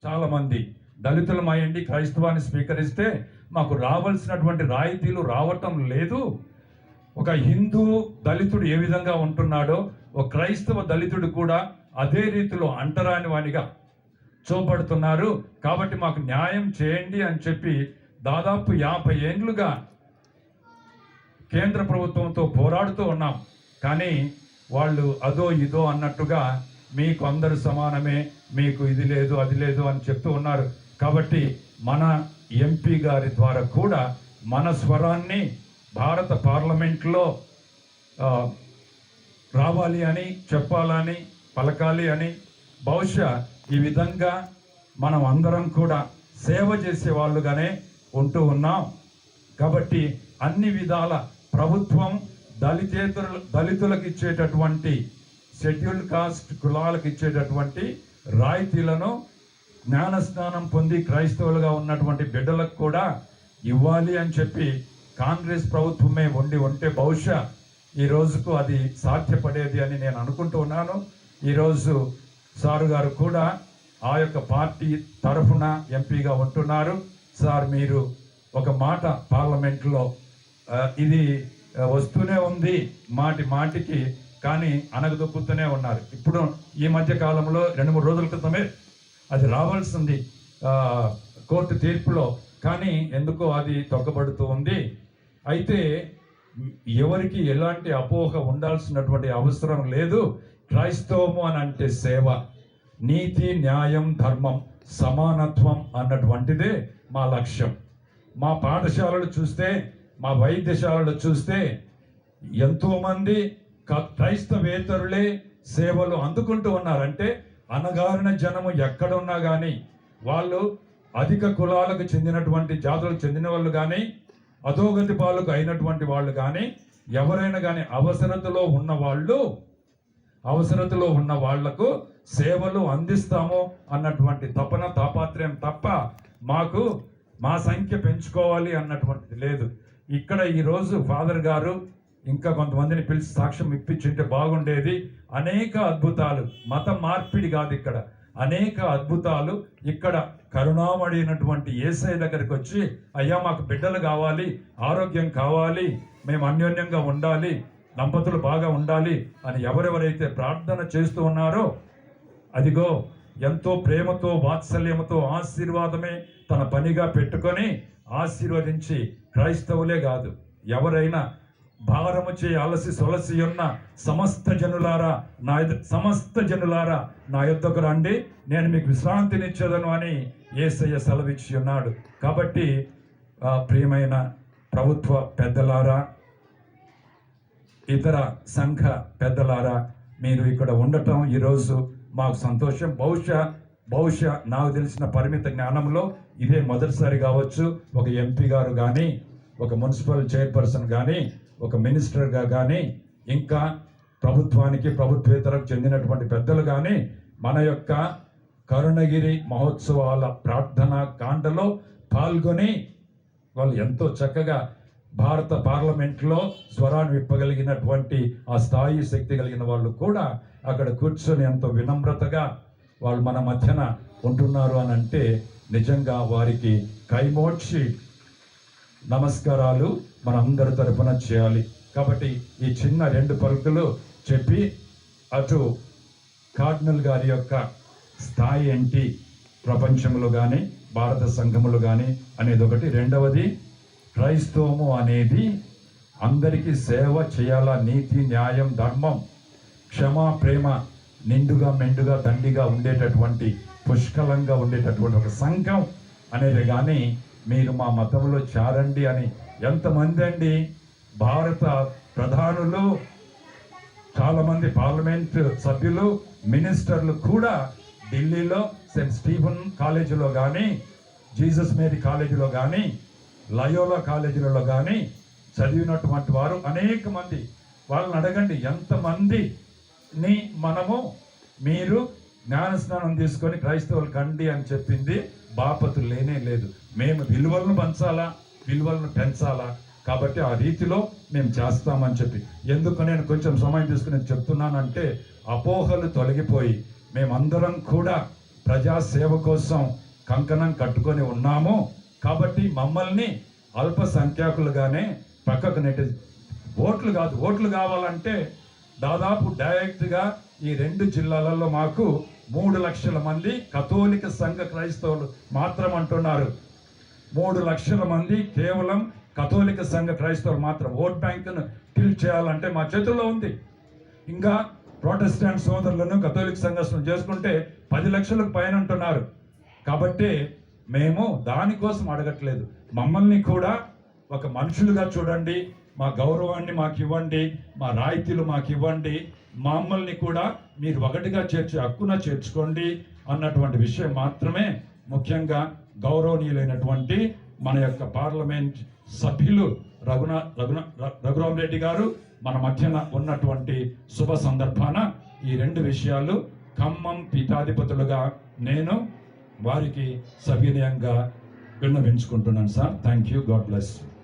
చాలామంది దళితులమయ్యండి క్రైస్తవాన్ని స్వీకరిస్తే మాకు రావాల్సినటువంటి రాయితీలు రావటం లేదు. ఒక హిందూ దళితుడు ఏ విధంగా ఉంటున్నాడో ఒక క్రైస్తవ దళితుడు కూడా అదే రీతిలో అంటరాని వానిగా చూపడుతున్నారు. కాబట్టి మాకు న్యాయం చేయండి అని చెప్పి దాదాపు 50 ఏండ్లుగా కేంద్ర ప్రభుత్వంతో పోరాడుతూ ఉన్నాం. కానీ వాళ్ళు అదో ఇదో అన్నట్టుగా మీకు అందరు సమానమే, మీకు ఇది లేదు అది లేదు అని చెప్తూ ఉన్నారు. కాబట్టి మన ఎంపీ గారి ద్వారా కూడా మన స్వరాన్ని భారత పార్లమెంట్లో రావాలి అని చెప్పాలని పలకాలి అని బహుశా ఈ విధంగా మనం అందరం కూడా సేవ చేసే వాళ్ళుగానే ఉంటూ ఉన్నాం. కాబట్టి అన్ని విధాల ప్రభుత్వం దళితులకు ఇచ్చేటటువంటి షెడ్యూల్డ్ కాస్ట్ కులాలకు ఇచ్చేటటువంటి రాయితీలను జ్ఞానస్నానం పొంది క్రైస్తవులుగా ఉన్నటువంటి బిడ్డలకు కూడా ఇవ్వాలి అని చెప్పి కాంగ్రెస్ ప్రభుత్వమే ఉంటే బహుశా ఈ రోజుకు అది సాధ్యపడేది అని నేను అనుకుంటూ ఉన్నాను. ఈరోజు సారు గారు కూడా ఆ యొక్క పార్టీ తరఫున ఎంపీగా ఉంటున్నారు. సార్, మీరు ఒక మాట పార్లమెంట్లో ఇది వస్తూనే ఉంది మాటికి, కానీ అనగదొక్కుతూనే ఉన్నారు. ఇప్పుడు ఈ మధ్య కాలంలో 2-3 రోజుల క్రితమే అది రావాల్సింది కోర్టు తీర్పులో, కానీ ఎందుకో అది తొక్కబడుతూ ఉంది. అయితే ఎవరికి ఎలాంటి అపోహ ఉండాల్సినటువంటి అవసరం లేదు. క్రైస్తవము అని అంటే సేవ, నీతి, న్యాయం, ధర్మం, సమానత్వం అన్నటువంటిదే మా లక్ష్యం. మా పాఠశాలలు చూస్తే, మా వైద్యశాలలు చూస్తే ఎంతోమంది క్రైస్తవేతరులే సేవలు అందుకుంటూ ఉన్నారంటే అనగారిన జనము ఎక్కడున్నా కానీ వాళ్ళు అధిక కులాలకు చెందినటువంటి జాతులకు చెందిన వాళ్ళు కానీ అధోగతి పాలకు అయినటువంటి వాళ్ళు కానీ ఎవరైనా కానీ అవసరతలో ఉన్న వాళ్లకు సేవలు అందిస్తాము అన్నటువంటి తపన తాపాత్రయం తప్ప మాకు మా సంఖ్య పెంచుకోవాలి అన్నటువంటిది లేదు. ఇక్కడ ఈరోజు ఫాదర్ గారు ఇంకా కొంతమందిని పిలిచి సాక్ష్యం ఇప్పించుంటే బాగుండేది. అనేక అద్భుతాలు, మత మార్పిడి కాదు, ఇక్కడ అనేక అద్భుతాలు. ఇక్కడ కరుణామడినటువంటి యేసయ్య దగ్గరికి వచ్చి, అయ్యా మాకు బిడ్డలు కావాలి, ఆరోగ్యం కావాలి, మేము అన్యోన్యంగా ఉండాలి, దంపతులు బాగా ఉండాలి అని ఎవరెవరైతే ప్రార్థన చేస్తూ ఉన్నారో అదిగో ఎంతో ప్రేమతో వాత్సల్యముతో ఆశీర్వాదమే తన పనిగా పెట్టుకొని ఆశీర్వదించి క్రైస్తవులే కాదు ఎవరైనా భారము చే అలసి సొలసి ఉన్న సమస్త జనులారా నా యొద్దకు రండి, నేను మీకు విశ్రాంతినిచ్చేదను అని యేసయ్య సెలవిచ్చి ఉన్నాడు. కాబట్టి ప్రియమైన ప్రభుత్వ పెద్దలారా, ఇతర సంఘ పెద్దలారా, మీరు ఇక్కడ ఉండటం ఈరోజు మాకు సంతోషం. బహుశా నాకు తెలిసిన పరిమిత జ్ఞానంలో ఇదే మొదటిసారి కావచ్చు ఒక ఎంపీ గారు కానీ, ఒక మున్సిపల్ చైర్పర్సన్ కానీ, ఒక మినిస్టర్గా కానీ, ఇంకా ప్రభుత్వేతరకు చెందినటువంటి పెద్దలు కానీ మన యొక్క కరుణగిరి మహోత్సవాల ప్రార్థన కాండలో పాల్గొని వాళ్ళు ఎంతో చక్కగా భారత పార్లమెంట్లో స్వరాన్ని విప్పగలిగినటువంటి ఆ స్థాయి శక్తి కలిగిన వాళ్ళు కూడా అక్కడ కూర్చొని ఎంతో వినమ్రతగా వాళ్ళు మన మధ్యన ఉంటున్నారు అని అంటే నిజంగా వారికి కైమోడ్చి నమస్కారాలు మనందరి తరపున చేయాలి. కాబట్టి ఈ చిన్న 2 పలుకులు చెప్పి అటు కార్డినల్ గారి యొక్క స్థాయి ఏంటి ప్రపంచంలో కానీ భారత సంఘములు కానీ అనేది ఒకటి. రెండవది, క్రైస్తవము అనేది అందరికీ సేవ చేయాలా, నీతి, న్యాయం, ధర్మం, క్షమ, ప్రేమ నిండుగా మెండుగా దండిగా ఉండేటటువంటి పుష్కలంగా ఉండేటటువంటి ఒక సంఘం అనేది. కానీ మీరు మా మతంలో చేరండి అని ఎంతమంది అండి, భారత ప్రధానులు, చాలామంది పార్లమెంట్ సభ్యులు, మినిస్టర్లు కూడా ఢిల్లీలో సెయింట్ స్టీఫెన్ కాలేజీలో కానీ, జీసస్ మేరీ కాలేజీలో కానీ, లయోలా కాలేజీలలో కానీ చదివినటువంటి వారు అనేక మంది. వాళ్ళని అడగండి ఎంతమందిని మీరు జ్ఞానస్నానం తీసుకొని క్రైస్తవులు కండి అని చెప్పింది బాపతు లేనే లేదు. మేము విలువలను పంచాలా, విలువలను పెంచాలా, కాబట్టి ఆ రీతిలో మేము చేస్తామని చెప్పి. ఎందుకు నేను కొంచెం సమయం తీసుకుని చెప్తున్నానంటే అపోహలు తొలగిపోయి మేమందరం కూడా ప్రజాసేవ కోసం కంకణం కట్టుకొని ఉన్నాము. కాబట్టి మమ్మల్ని అల్పసంఖ్యాకులుగానే పక్కకు నెట్టి ఓట్లు కావాలంటే దాదాపు డైరెక్ట్గా ఈ 2 జిల్లాలలో మాకు 3 లక్షల మంది కథోలిక సంఘ క్రైస్తవులు మాత్రం అంటున్నారు. 3 లక్షల మంది కేవలం కథోలిక సంఘ క్రైస్తవులు మాత్రం ఓట్ బ్యాంకును టిల్ చేయాలంటే మా చేతుల్లో ఉంది. ఇంకా ప్రొటెస్టాంట్ సోదరులను కథోలిక సంఘస్థులు చేసుకుంటే 10 లక్షలకు పైన అంటున్నారు. కాబట్టి మేము దానికోసం అడగట్లేదు. మమ్మల్ని కూడా ఒక మనుషులుగా చూడండి, మా గౌరవాన్ని మాకు ఇవ్వండి, మా రాయితీలు మాకు ఇవ్వండి, మమ్మల్ని కూడా మీరు ఒకటిగా హక్కున చేర్చుకోండి అన్నటువంటి విషయం మాత్రమే ముఖ్యంగా గౌరవనీయులైనటువంటి మన యొక్క పార్లమెంట్ సభ్యులు రఘురామరెడ్డి గారు మన మధ్యన ఉన్నటువంటి శుభ సందర్భాన ఈ 2 విషయాలు ఖమ్మం పీఠాధిపతులుగా నేను వారికి సవినయంగా విన్నవించుకుంటున్నాను sir. Thank you. God bless you.